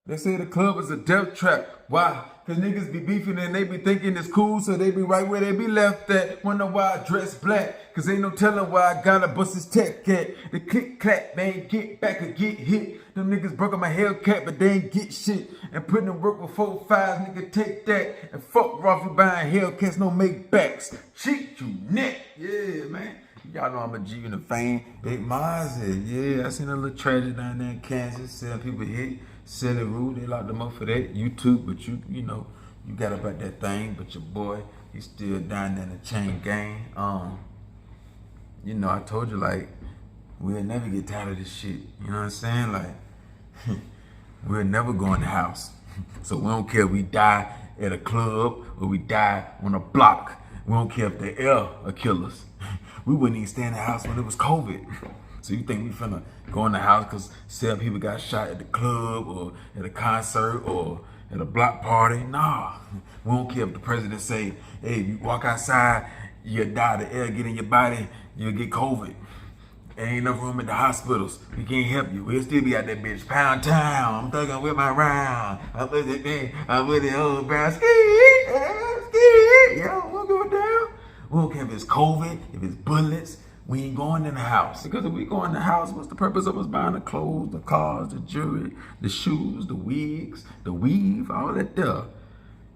They say the club is a death trap. Why? Cause niggas be beefing and they be thinking it's cool, so they be right where they be left at. Wonder why I dress black, cause ain't no telling why I gotta bust his tech at. The click clap, man, get back or get hit. Them niggas broke up my Hellcat, but they ain't get shit. And putting in work with 4-5, nigga, take that. And fuck Roffy buying Hellcats, no make backs. Cheat you neck. Yeah, man. Y'all know I'm a G in the fame. Big Mozzy, yeah, I seen a little tragedy down there in Kansas. Selling people hit, selling rude. They locked them up for that. YouTube, but you know, you got about that thing. But your boy, he's still down there in the chain gang. You know, I told you like we'll never get tired of this shit. You know what I'm saying? Like we'll never go in the house. So we don't care if we die at a club or we die on a block. We don't care if the air will kill us. We wouldn't even stay in the house when it was COVID. So you think we finna go in the house because 7 people got shot at the club or at a concert or at a block party? Nah. We don't care if the president say, hey, if you walk outside, you'll die, the air get in your body, you'll get COVID. There ain't enough room at the hospitals. We can't help you. We'll still be out that bitch. Pound town. I'm thugging with my round. I'm with the old brown ski. Yo, we'll go down. We don't care if it's COVID, if it's bullets. We ain't going in the house. Because if we go in the house, what's the purpose of us buying the clothes, the cars, the jewelry, the shoes, the wigs, the weave, all that stuff?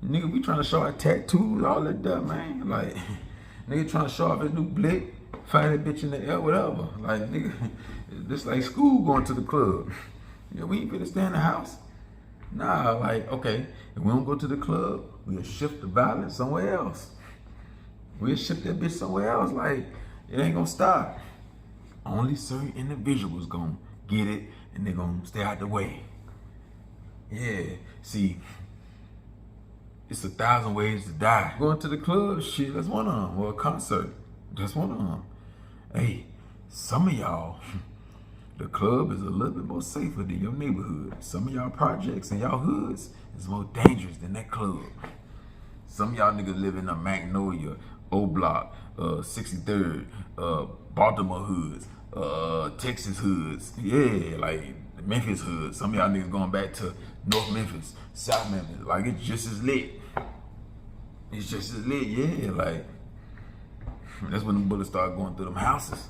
Nigga, we trying to show our tattoos, all that stuff, man. Like, nigga trying to show off his new blick, find that bitch in the air, whatever. Like, nigga, this like school going to the club. Yeah, we ain't finna stay in the house. Nah, like, okay, if we don't go to the club, we'll shift the violence somewhere else. We'll shift that bitch somewhere else. Like, it ain't gonna stop. Only certain individuals gonna get it and they gonna stay out the way. Yeah, see, it's 1,000 ways to die. Going to the club, shit, that's one of them. Or a concert, that's one of them. Hey, some of y'all, the club is a little bit more safer than your neighborhood. Some of y'all projects and y'all hoods is more dangerous than that club. Some of y'all niggas live in a Magnolia, O-Block, 63rd, Baltimore hoods, Texas hoods. Yeah, like Memphis hoods. Some of y'all niggas going back to North Memphis, South Memphis. Like, it's just as lit. It's just as lit, yeah. Like, that's when the bullets start going through them houses.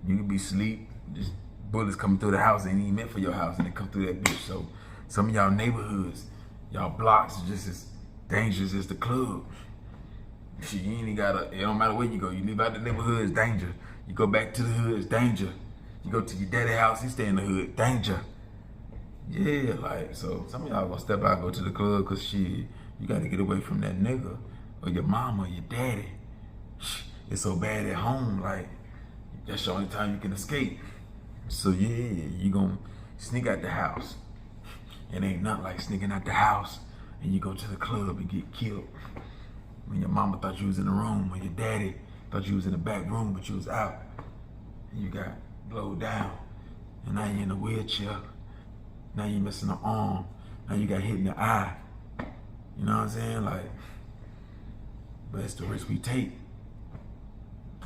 You can be asleep, just bullets coming through the house ain't even meant for your house, and they come through that bitch. So some of y'all neighborhoods, y'all blocks are just as dangerous as the club. Shit, you ain't even gotta, it don't matter where you go. You leave out the neighborhood, it's danger. You go back to the hood, it's danger. You go to your daddy house, he stay in the hood, danger. Yeah, like, so some of y'all gonna step out and go to the club cause shit, you gotta get away from that nigga or your mama or your daddy. It's so bad at home, like, that's the only time you can escape. So yeah, you gonna sneak out the house. It ain't nothing like sneaking out the house and you go to the club and get killed. When your mama thought you was in the room, or your daddy thought you was in the back room, but you was out. And you got blowed down. And now you in a wheelchair. Now you missing an arm. Now you got hit in the eye. You know what I'm saying? Like, but it's the risk we take.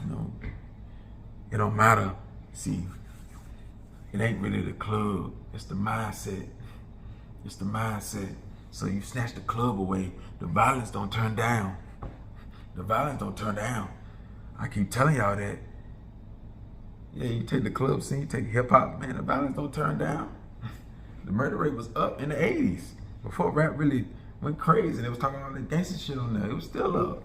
You know, it don't matter. See, it ain't really the club. It's the mindset. It's the mindset. So you snatch the club away, the violence don't turn down. The violence don't turn down. I keep telling y'all that. Yeah, you take the club scene, you take hip hop, man, the violence don't turn down. The murder rate was up in the 80s. Before rap really went crazy and they was talking all that gangster shit on there, it was still up.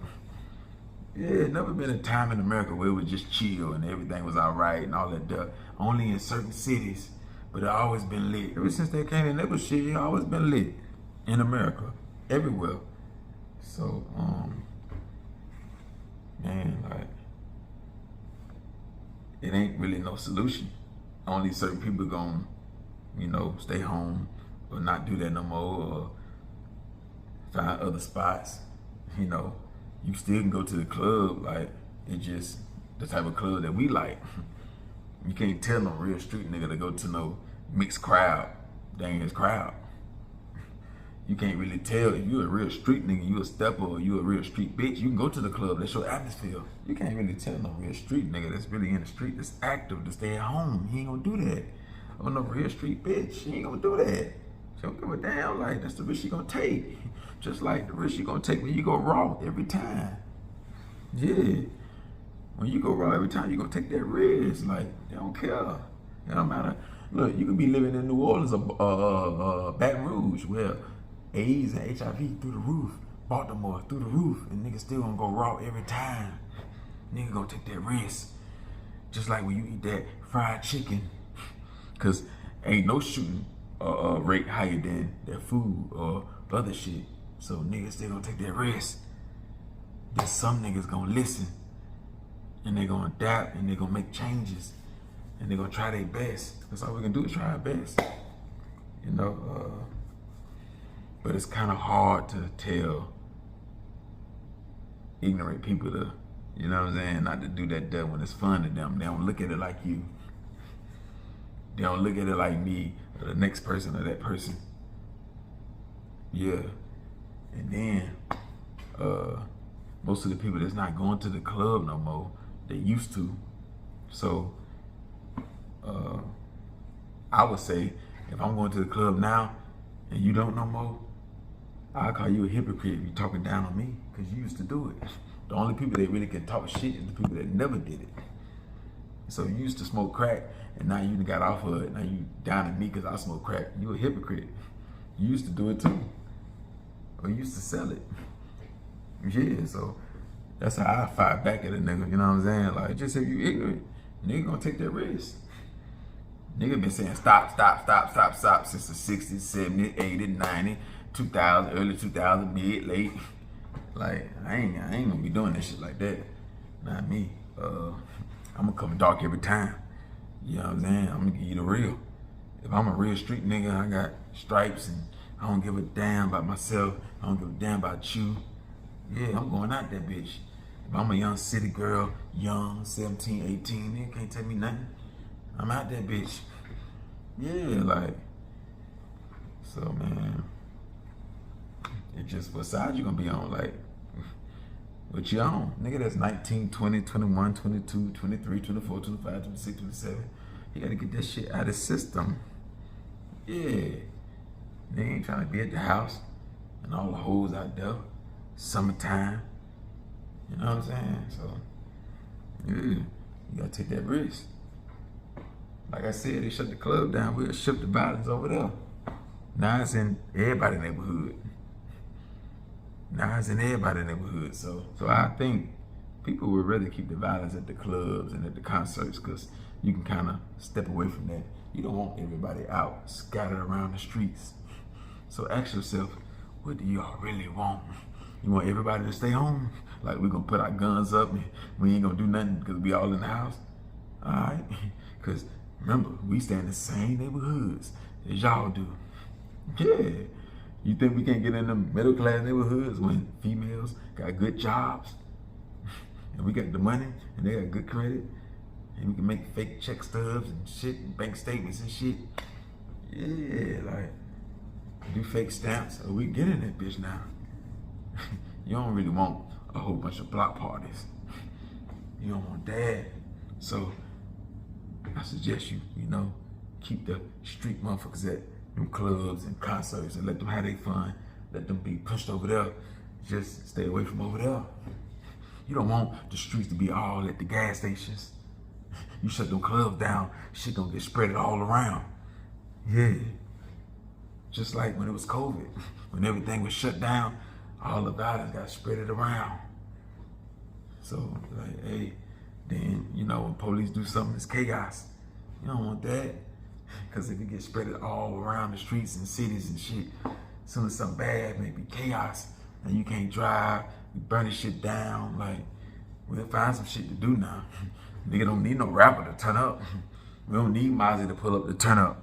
Yeah, never been a time in America where it was just chill and everything was all right and all that stuff. Only in certain cities, but it always been lit. Ever since they came in, that shit, it always been lit in America, everywhere. So, man, like, it ain't really no solution. Only certain people gonna, you know, stay home or not do that no more or find other spots. You know, you still can go to the club, like, it's just the type of club that we like. You can't tell no real street nigga to go to no mixed crowd, dangerous crowd. You can't really tell if you a real street nigga, you a stepper, or you a real street bitch. You can go to the club, that's your atmosphere. You can't really tell no real street nigga that's really in the street, that's active, to stay at home. He ain't gonna do that. Or no real street bitch, he ain't gonna do that. She don't give a damn. Like, that's the risk she gonna take. Just like the risk you gonna take when you go raw every time. Yeah. When you go raw every time, you gonna take that risk. Like, they don't care. It don't matter. Look, you could be living in New Orleans or Baton Rouge where AIDS and HIV through the roof. Baltimore through the roof. And niggas still gonna go raw every time. Nigga gonna take that risk. Just like when you eat that fried chicken. Cause ain't no shooting rate higher than that food or other shit. So niggas still gonna take that risk. Then some niggas gonna listen. And they gonna adapt and they gonna make changes. And they gonna try their best. That's all we can do is try our best. You know, but it's kind of hard to tell ignorant people to, you know what I'm saying, not to do that when it's fun to them. They don't look at it like you. They don't look at it like me or the next person or that person. Yeah. And then most of the people that's not going to the club no more, they used to. So I would say if I'm going to the club now and you don't no more, I'll call you a hypocrite if you're talking down on me, because you used to do it. The only people that really can talk shit is the people that never did it. So you used to smoke crack, and now you got off of it. Now you down at me because I smoke crack. You a hypocrite. You used to do it too. Or you used to sell it. Yeah, so that's how I fight back at a nigga, you know what I'm saying? Like, just if you ignorant, nigga gonna take that risk. Nigga been saying stop since the 60s, 70s, 80s, 90s, 2000, early 2000, mid, late. Like, I ain't gonna be doing that shit like that. Not me. I'm gonna come dark every time. You know what I'm saying? I'm gonna give you the real. If I'm a real street nigga, I got stripes and I don't give a damn about myself. I don't give a damn about you. Yeah, I'm going out that bitch. If I'm a young city girl, young, 17, 18, nigga can't tell me nothing. I'm out that bitch. Yeah, like, so man, it just, what side you gonna be on? Like, what you on? Nigga that's 19, 20, 21, 22, 23, 24, 25, 26, 27. You gotta get that shit out of the system. Yeah. They ain't trying to be at the house and all the hoes out there. Summertime. You know what I'm saying? So, yeah, you gotta take that risk. Like I said, they shut the club down. We'll shift the violence over there. Now it's in everybody's neighborhood. Now it's in everybody's neighborhood. So I think people would rather keep the violence at the clubs and at the concerts, because you can kind of step away from that. You don't want everybody out scattered around the streets. So ask yourself, what do y'all really want? You want everybody to stay home? Like, we're gonna put our guns up and we ain't gonna do nothing because we all in the house? All right? Because remember, we stay in the same neighborhoods as y'all do. Yeah. You think we can't get in the middle class neighborhoods when females got good jobs and we got the money and they got good credit and we can make fake check stubs and shit and bank statements and shit? Yeah, like, do fake stamps, or we get in that bitch now. You don't really want a whole bunch of block parties. You don't want that. So I suggest you know, keep the street motherfuckers at them clubs and concerts and let them have their fun. Let them be pushed over there. Just stay away from over there. You don't want the streets to be all at the gas stations. You shut them clubs down, shit gonna get spread all around. Yeah. Just like when it was COVID, when everything was shut down, all the violence got spread it around. So, like, hey, then, you know, when police do something, it's chaos. You don't want that. Because if it gets spread all around the streets and cities and shit, as soon as something bad, maybe chaos, and you can't drive, you burn the shit down. Like, we'll find some shit to do now. Nigga don't need no rapper to turn up. We don't need Mozzy to pull up to turn up.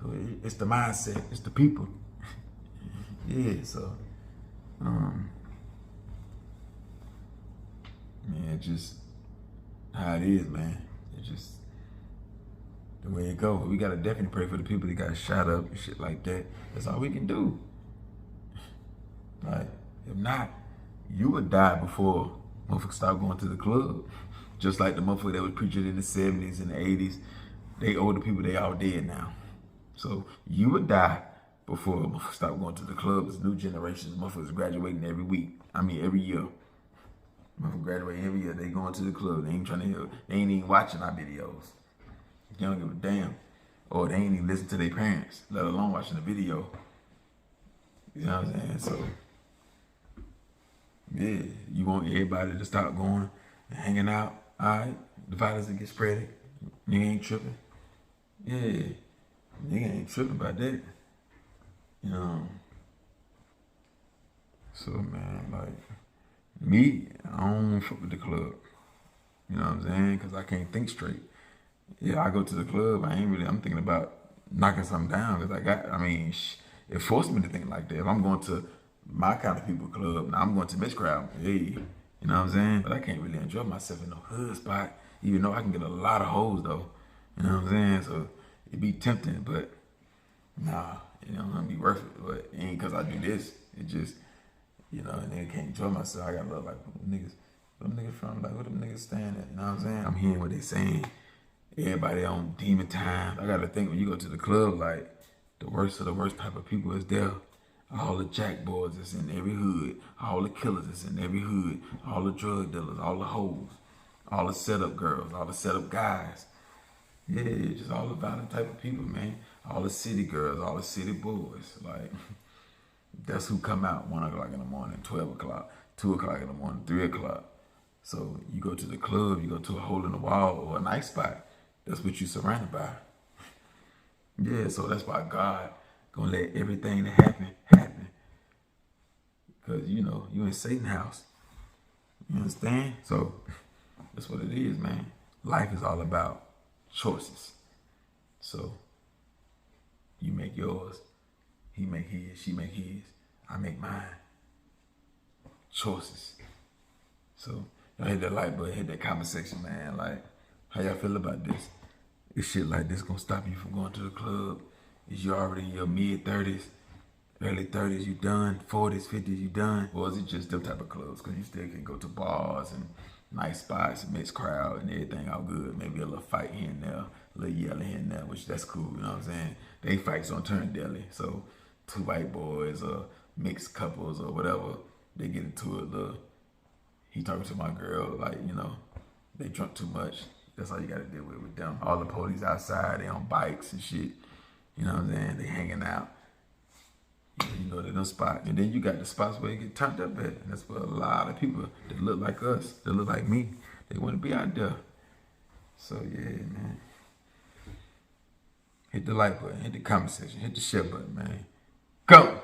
So it's the mindset, it's the people. Yeah, so, man, just how it is, man. It's just the way it goes. We gotta definitely pray for the people that got shot up and shit like that. That's all we can do. Like, if not, you would die before motherfuckers start going to the club. Just like the motherfucker that was preaching in the 70s and the 80s. They older people, they all dead now. So you would die before motherfuckers stop going to the clubs. New generations, motherfuckers graduating every week. I mean, every year. Motherfuckers graduating every year. They going to the club. They ain't trying to hear. They ain't even watching our videos. They don't give a damn. Or they ain't even listen to their parents, let alone watching the video. You know what I'm saying? So, yeah, you want everybody to stop going and hanging out. All right, the violence that gets spread. Nigga ain't tripping. Yeah, nigga ain't tripping about that. You know. So man, like me, I don't fuck with the club. You know what I'm saying? Cause I can't think straight. Yeah, I go to the club. I'm thinking about knocking something down. Cause it forced me to think like that. If I'm going to my kind of people club, now I'm going to mixed crowd. Hey, you know what I'm saying? But I can't really enjoy myself in no hood spot, even though I can get a lot of hoes though. You know what I'm saying? So it'd be tempting, but nah, you know, it's gonna be worth it. But it ain't cause I do this. It just, you know, and nigga can't enjoy myself. I gotta look like where them niggas from, like where them niggas staying at, you know what I'm saying? I'm hearing what they saying. Everybody on demon time. I gotta think when you go to the club, like the worst of the worst type of people is there. All the jackboys that's in every hood, all the killers that's in every hood, all the drug dealers, all the hoes, all the setup girls, all the setup guys. Yeah, just all the violent type of people, man. All the city girls, all the city boys. Like, that's who come out 1 o'clock in the morning, 12 o'clock, 2 o'clock in the morning, 3 o'clock. So you go to the club, you go to a hole in the wall or a nice spot. That's what you surrounded by. Yeah, so that's why God gonna let everything that happen. Because, you know, you in Satan's house. You understand? So that's what it is, man. Life is all about choices. So you make yours, he make his, she make his, I make mine. Choices. So y'all hit that like button, hit that comment section, man. Like, how y'all feel about this? Is shit like this gonna stop you from going to the club? Is you already in your mid-30s, early 30s, you done? 40s, 50s, you done? Or is it just them type of clubs? Because you still can go to bars and nice spots and mixed crowd and everything all good. Maybe a little fight here and there, a little yelling here and there, which that's cool, you know what I'm saying? They fights don't turn deadly. So 2 white boys or mixed couples or whatever, they get into it, he talking to my girl, like, you know, they drunk too much. That's all you gotta deal with them. All the police outside, they on bikes and shit. You know what I'm saying? They hanging out. You go to them spots. And then you got the spots where you get turned up at. And that's where a lot of people that look like us, that look like me, they want to be out there. So yeah, man. Hit the like button, hit the comment section, hit the share button, man. Go!